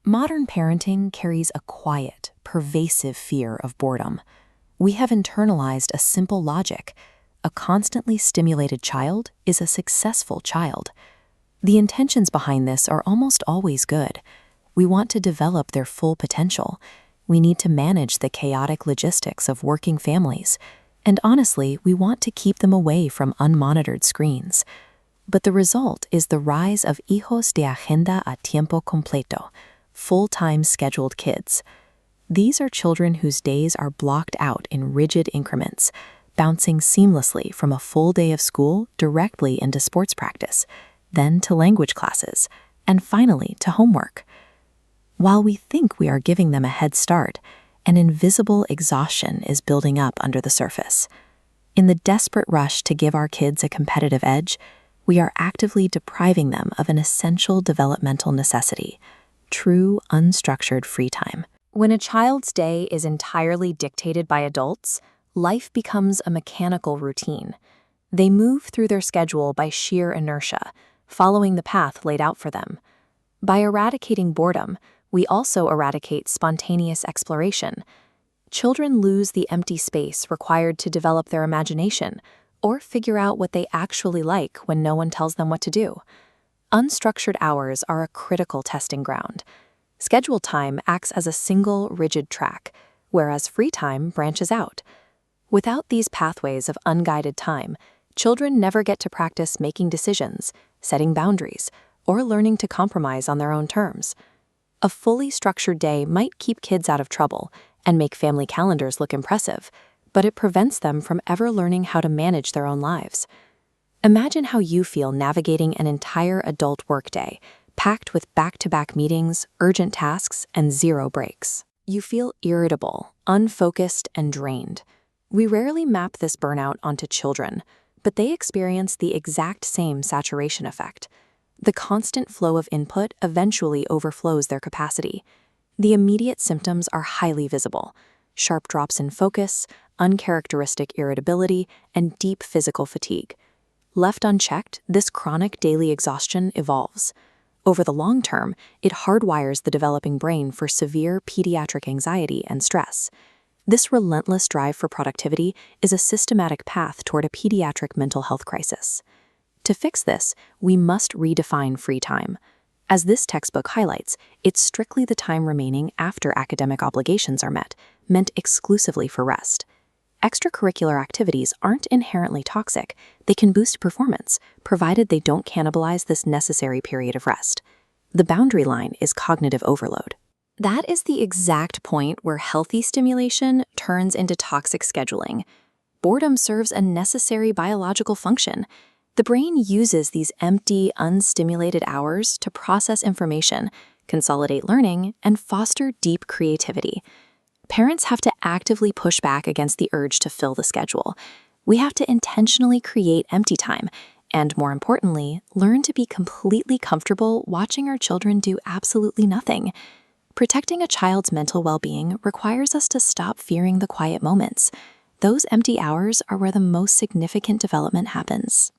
Modern parenting carries a quiet, pervasive fear of boredom. We have internalized a simple logic: a constantly stimulated child is a successful child. The intentions behind this are almost always good. We want to develop their full potential. We need to manage the chaotic logistics of working families. And honestly, we want to keep them away from unmonitored screens. But the result is the rise of hijos de agenda a tiempo completo, full-time scheduled kids. These are children whose days are blocked out in rigid increments, bouncing seamlessly from a full day of school directly into sports practice, then to language classes, and finally to homework. While we think we are giving them a head start, an invisible exhaustion is building up under the surface. In the desperate rush to give our kids a competitive edge, we are actively depriving them of an essential developmental necessity: true, unstructured free time. When a child's day is entirely dictated by adults, life becomes a mechanical routine. They move through their schedule by sheer inertia, following the path laid out for them. By eradicating boredom, we also eradicate spontaneous exploration. Children lose the empty space required to develop their imagination or figure out what they actually like when no one tells them what to do. Unstructured hours are a critical testing ground. Scheduled time acts as a single, rigid track, whereas free time branches out. Without these pathways of unguided time, children never get to practice making decisions, setting boundaries, or learning to compromise on their own terms. A fully structured day might keep kids out of trouble and make family calendars look impressive, but it prevents them from ever learning how to manage their own lives. Imagine how you feel navigating an entire adult workday, packed with back-to-back meetings, urgent tasks, and zero breaks. You feel irritable, unfocused, and drained. We rarely map this burnout onto children, but they experience the exact same saturation effect. The constant flow of input eventually overflows their capacity. The immediate symptoms are highly visible: sharp drops in focus, uncharacteristic irritability, and deep physical fatigue. Left unchecked, this chronic daily exhaustion evolves. Over the long term, it hardwires the developing brain for severe pediatric anxiety and stress. This relentless drive for productivity is a systematic path toward a pediatric mental health crisis. To fix this, we must redefine free time. As this textbook highlights, it's strictly the time remaining after academic obligations are met, meant exclusively for rest. Extracurricular activities aren't inherently toxic. They can boost performance, provided they don't cannibalize this necessary period of rest. The boundary line is cognitive overload. That is the exact point where healthy stimulation turns into toxic scheduling. Boredom serves a necessary biological function. The brain uses these empty, unstimulated hours to process information, consolidate learning, and foster deep creativity. Parents have to actively push back against the urge to fill the schedule. We have to intentionally create empty time, and more importantly, learn to be completely comfortable watching our children do absolutely nothing. Protecting a child's mental well-being requires us to stop fearing the quiet moments. Those empty hours are where the most significant development happens.